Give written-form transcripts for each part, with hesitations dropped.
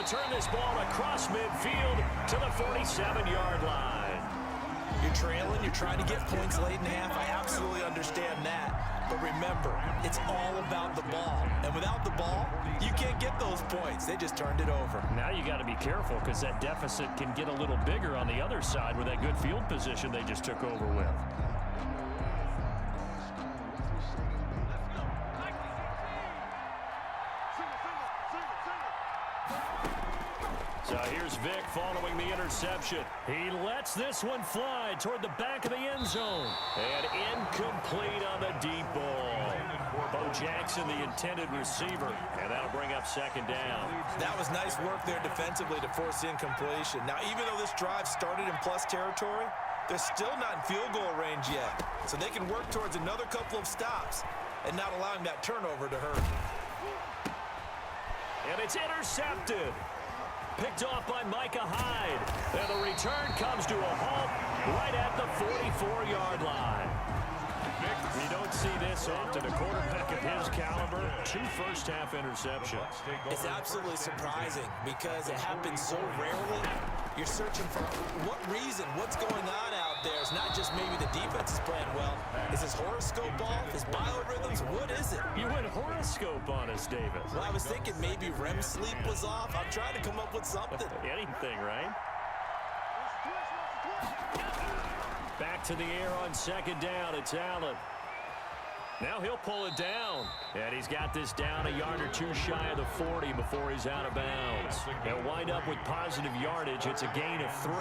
return this ball across midfield to the 47-yard line. You're trailing, you're trying to get points late in half. I absolutely understand that. But remember, it's all about the ball. And without the ball, you can't get those points. They just turned it over. Now you got to be careful because that deficit can get a little bigger on the other side with that good field position they just took over with. So here's Vic following the interception. He lets this one fly toward the back of the end zone. And incomplete on the deep ball. Bo Jackson, the intended receiver. And that'll bring up second down. That was nice work there defensively to force incompletion. Now, even though this drive started in plus territory, they're still not in field goal range yet. So they can work towards another couple of stops and not allowing that turnover to hurt. And it's intercepted. Picked off by Micah Hyde. And the return comes to a halt right at the 44-yard line. You don't see this often. A quarterback of his caliber, 2 first-half interceptions. It's absolutely surprising because it happens so rarely. You're searching for what reason, what's going on out there. It's not just maybe the defense is playing well. Is his horoscope off? His biorhythms? What is it? You went horoscope on us, Davis. Well, I was thinking maybe REM sleep was off. I'm trying to come up with something. Anything, right? Back to the air on second down. It's Allen. Now he'll pull it down. And he's got this down a yard or two shy of the 40 before he's out of bounds. They'll wind up with positive yardage. It's a gain of 3,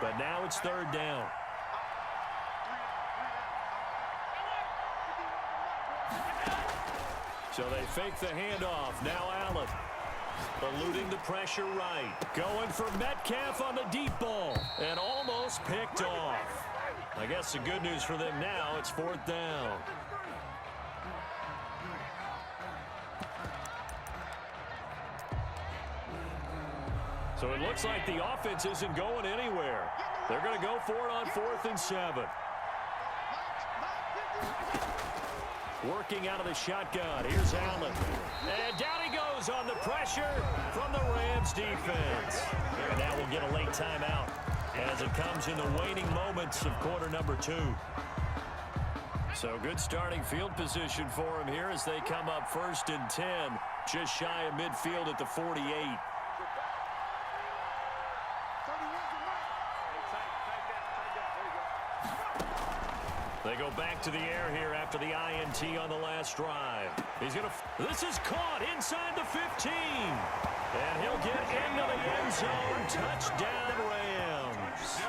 but now it's third down. So they fake the handoff. Now Allen. Eluding the pressure right. Going for Metcalf on the deep ball. And almost picked off. I guess the good news for them now, it's fourth down. So it looks like the offense isn't going anywhere. They're going to go for it on 4th and 7. Working out of the shotgun. Here's Allen. And down he goes on the pressure from the Rams defense. And now we'll get a late timeout as it comes in the waning moments of quarter number 2. So good starting field position for him here as they come up 1st and 10. Just shy of midfield at the 48. They go back to the air here after the INT on the last drive. He's going to... This is caught inside the 15. And he'll get into the end zone. Touchdown, Rams.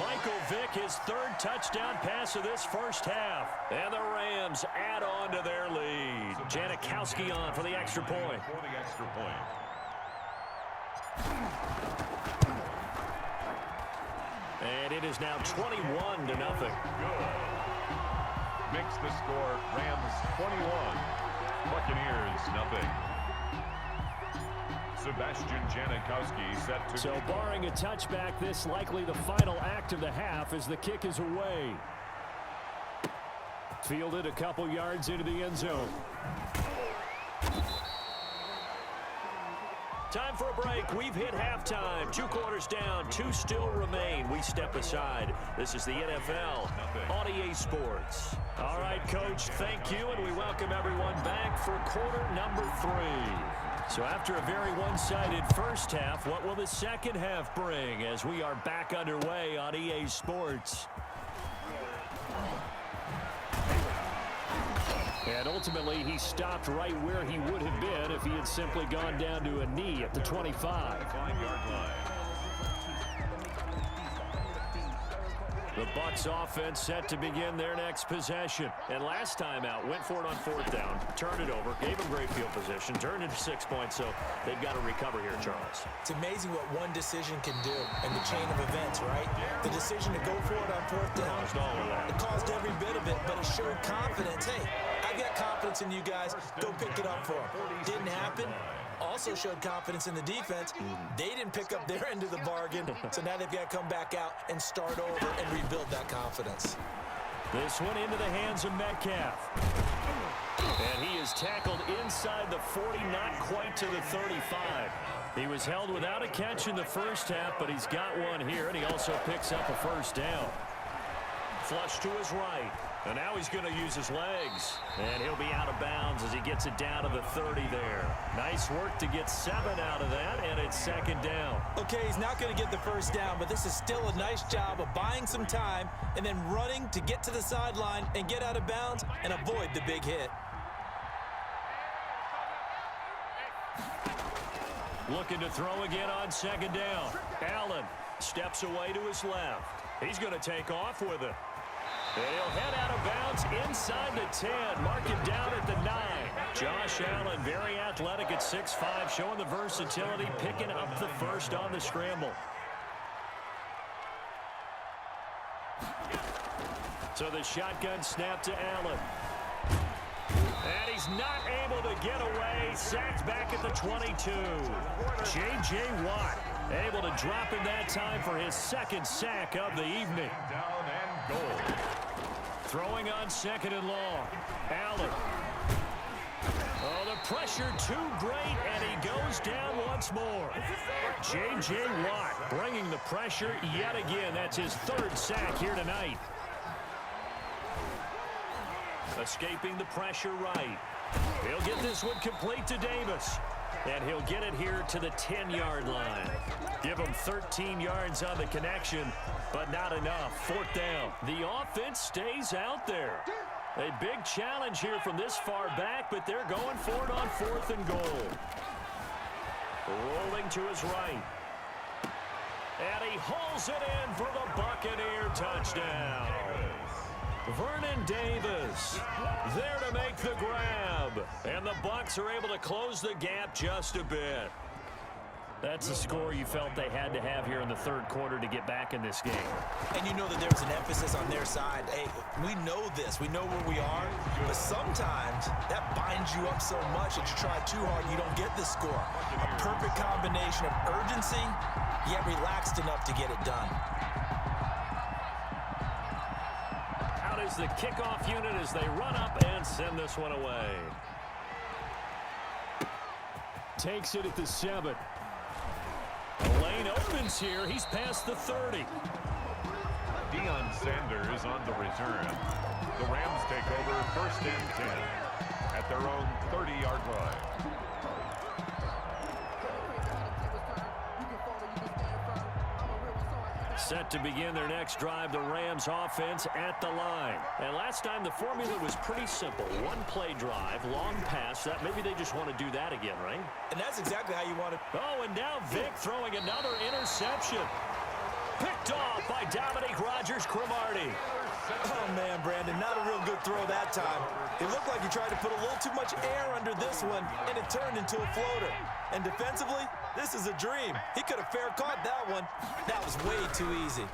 Michael Vick, his 3rd touchdown pass of this first half. And the Rams add on to their lead. Janikowski on for the extra point. And it is now 21-0. Makes the score Rams 21, Buccaneers nothing. Sebastian Janikowski set to... So barring a touchback, this likely the final act of the half as the kick is away. Fielded a couple yards into the end zone. Time for a break. We've hit halftime. 2 quarters down. 2 still remain. We step aside. This is the NFL on EA Sports. All right, Coach, thank you, and we welcome everyone back for quarter number 3. So after a very one-sided first half, what will the second half bring as we are back underway on EA Sports? And ultimately, he stopped right where he would have been if he had simply gone down to a knee at the 25. The Bucs offense set to begin their next possession. And last time out, went for it on 4th down, turned it over, gave them great field position, turned it to 6 points, so they've got to recover here, Charles. It's amazing what one decision can do in the chain of events, right? The decision to go for it on 4th down, it caused every bit of it, but it showed confidence. Hey, I got confidence in you guys. Go pick it up for them. Didn't happen. Also showed confidence in the defense. They didn't pick up their end of the bargain, so now they've got to come back out and start over and rebuild that confidence. This one into the hands of Metcalf. And he is tackled inside inside the 40, not quite to the 35. He was held without a catch in the first half, but he's got one here, and he also picks up a first down. Flush to his right. And now he's going to use his legs. And he'll be out of bounds as he gets it down to the 30 there. Nice work to get 7 out of that, and it's second down. Okay, he's not going to get the first down, but this is still a nice job of buying some time and then running to get to the sideline and get out of bounds and avoid the big hit. Looking to throw again on second down. Allen steps away to his left. He's going to take off with it. And he'll head out of bounds inside the 10. Mark him down at the 9. Josh Allen, very athletic at 6'5", showing the versatility, picking up the first on the scramble. So the shotgun snap to Allen. And he's not able to get away. Sacked back at the 22. J.J. Watt able to drop in that time for his second sack of the evening. Down and goal. Throwing on second and long. Allen. Oh, the pressure too great, and he goes down once more. J.J. Watt bringing the pressure yet again. That's his third sack here tonight. Escaping the pressure right. He'll get this one complete to Davis. And he'll get it here to the 10-yard line. Give him 13 yards on the connection, but not enough. Fourth down. The offense stays out there. A big challenge here from this far back, but they're going for it on 4th and goal. Rolling to his right. And he hauls it in for the Buccaneer touchdown. Vernon Davis there to make the grab. And the Bucs are able to close the gap just a bit. That's the score you felt they had to have here in the third quarter to get back in this game. And you know that there's an emphasis on their side. Hey, we know this. We know where we are. But sometimes that binds you up so much that you try too hard and you don't get the score. A perfect combination of urgency, yet relaxed enough to get it done. Out is the kickoff unit as they run up and send this one away. Takes it at the 7. The lane opens here. He's past the 30. Deion Sanders on the return. The Rams take over 1st and 10 at their own 30-yard line. Set to begin their next drive, the Rams offense at the line. And last time the formula was pretty simple. One-play drive, long pass. That maybe they just want to do that again, right? And that's exactly how you want it. Oh, and now Vic throwing another interception. Picked off by Dominique Rodgers-Cromartie. Oh, man, Brandon, not a real good throw that time. It looked like he tried to put a little too much air under this one, and it turned into a floater. And defensively, this is a dream. He could have fair caught that one. That was way too easy.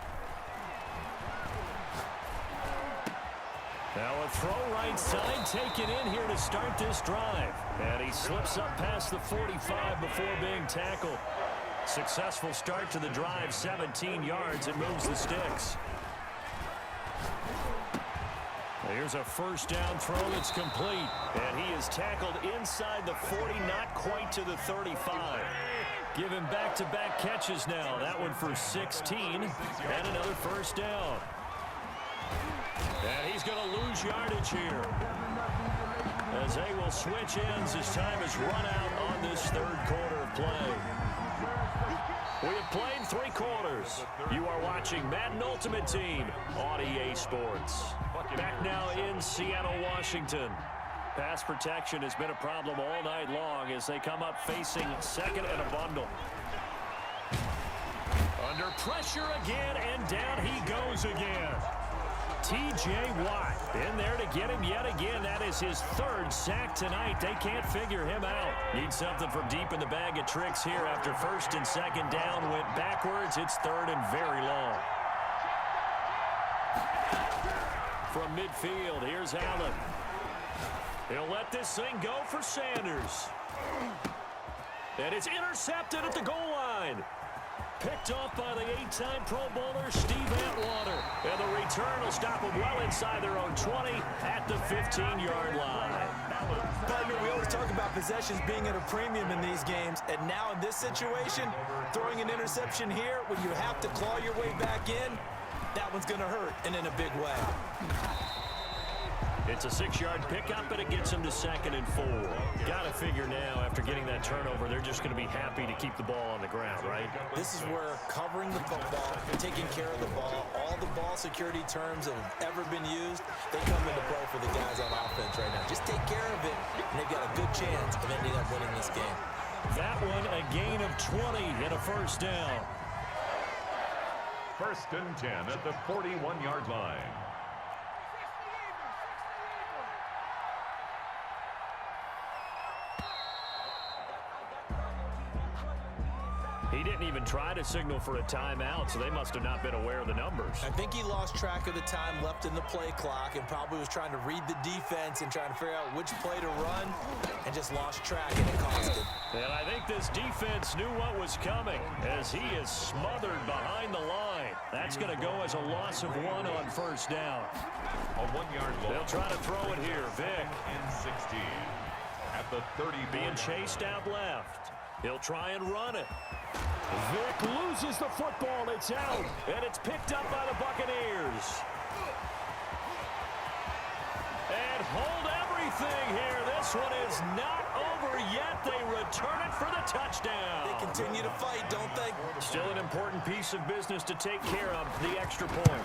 Now a throw right side taken in here to start this drive. And he slips up past the 45 before being tackled. Successful start to the drive, 17 yards, and moves the sticks. Here's a first down throw that's complete. And he is tackled inside the 40, not quite to the 35. Give him back-to-back catches now. That one for 16, and another first down. And he's going to lose yardage here, as they will switch ends as time is run out on this third quarter of play. We have played 3 quarters. You are watching Madden Ultimate Team on EA Sports. Back now in Seattle, Washington. Pass protection has been a problem all night long as they come up facing second and a bundle. Under pressure again, and down he goes again. T.J. Watt in there to get him yet again. That is his 3rd sack tonight. They can't figure him out. Need something from deep in the bag of tricks here after 1st and 2nd down. Went backwards. It's 3rd and very long. From midfield, here's Allen. He'll let this thing go for Sanders. And it's intercepted at the goal line. Picked off by the 8-time Pro Bowler, Steve Atwater. And the return will stop them well inside their own 20 at the 15-yard line. But we always always talk about possessions being at a premium in these games, and now in this situation, throwing an interception here when you have to claw your way back in, that one's going to hurt, and in a big way. It's a 6-yard pickup, and it gets them to 2nd and 4. Got to figure now, after getting that turnover, they're just going to be happy to keep the ball on the ground, right? This is where covering the football, taking care of the ball, all the ball security terms that have ever been used, they come into play for the guys on offense right now. Just take care of it, and they've got a good chance of ending up winning this game. That one, a gain of 20 and a first down. 1st and 10 at the 41-yard line. He didn't even try to signal for a timeout, so they must have not been aware of the numbers. I think he lost track of the time left in the play clock and probably was trying to read the defense and trying to figure out which play to run and just lost track, and it cost him. And I think this defense knew what was coming as he is smothered behind the line. That's going to go as a loss of 1 on first down. A 1-yard loss. They'll try to throw it here. Vic. And 16 at the 30. Being chased out left. He'll try and run it. Vic loses the football. It's out, and it's picked up by the Buccaneers. And hold everything here. This one is not over yet. They return it for the touchdown. They continue to fight, don't they? Still an important piece of business to take care of, the extra point.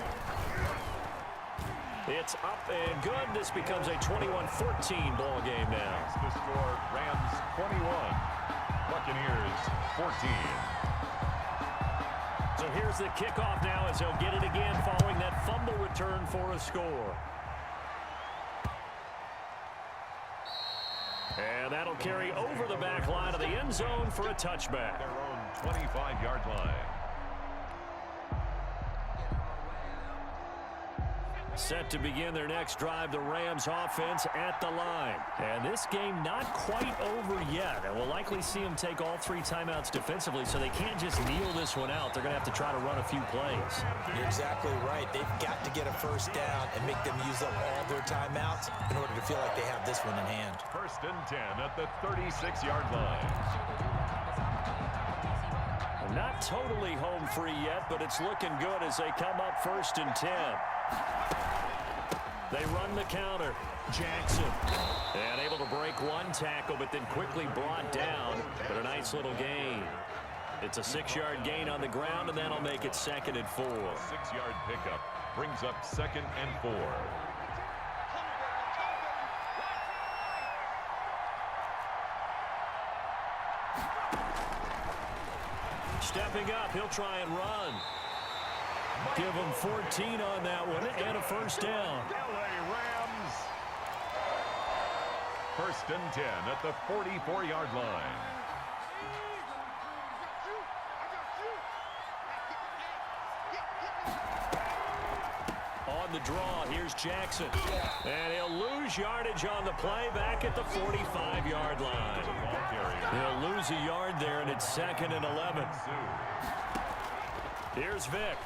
It's up and good. This becomes a 21-14 ball game now. The score, Rams 21, Buccaneers 14. So here's the kickoff now as he'll get it again following that fumble return for a score. And that'll carry over the back line of the end zone for a touchback. Their own 25-yard line. Set to begin their next drive, the Rams offense at the line. And this game not quite over yet. And we'll likely see them take all 3 timeouts defensively, so they can't just kneel this one out. They're going to have to try to run a few plays. You're exactly right. They've got to get a first down and make them use up all their timeouts in order to feel like they have this one in hand. 1st and 10 at the 36-yard line. Not totally home free yet, but it's looking good as they come up 1st and 10. They run the counter. Jackson. And able to break one tackle, but then quickly brought down. But a nice little gain. It's a 6-yard gain on the ground, and that'll make it 2nd and 4. 6-yard pickup brings up 2nd and 4. Stepping up, he'll try and run. Give him 14 on that one and a first down. LA Rams. 1st and 10 at the 44-yard line. On the draw, here's Jackson. And he'll lose yardage on the play back at the 45-yard line. He'll lose a yard there, and it's 2nd and 11. Here's Vic.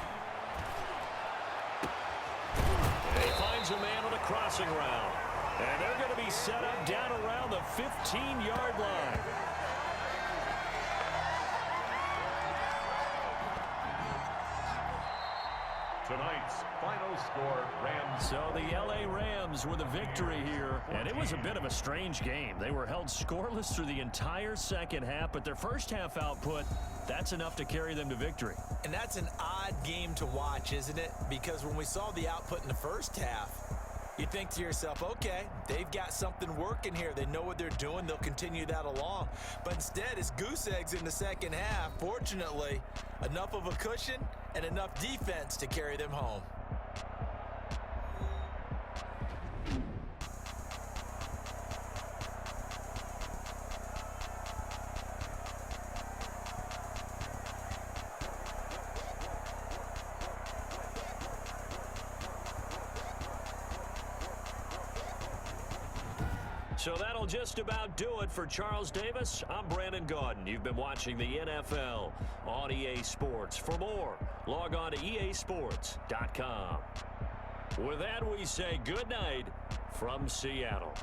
And he finds a man on a crossing route. And they're going to be set up down around the 15-yard line. Tonight's final score, Rams. So the LA Rams with a victory here, and it was a bit of a strange game. They were held scoreless through the entire second half, but their first half output, that's enough to carry them to victory. And that's an odd game to watch, isn't it? Because when we saw the output in the first half, you think to yourself, okay, they've got something working here. They know what they're doing. They'll continue that along. But instead, it's goose eggs in the second half. Fortunately, enough of a cushion and enough defense to carry them home. So that'll just about do it for Charles Davis. I'm Brandon Gaudin. You've been watching the NFL on EA Sports. For more, log on to easports.com. With that, we say good night from Seattle.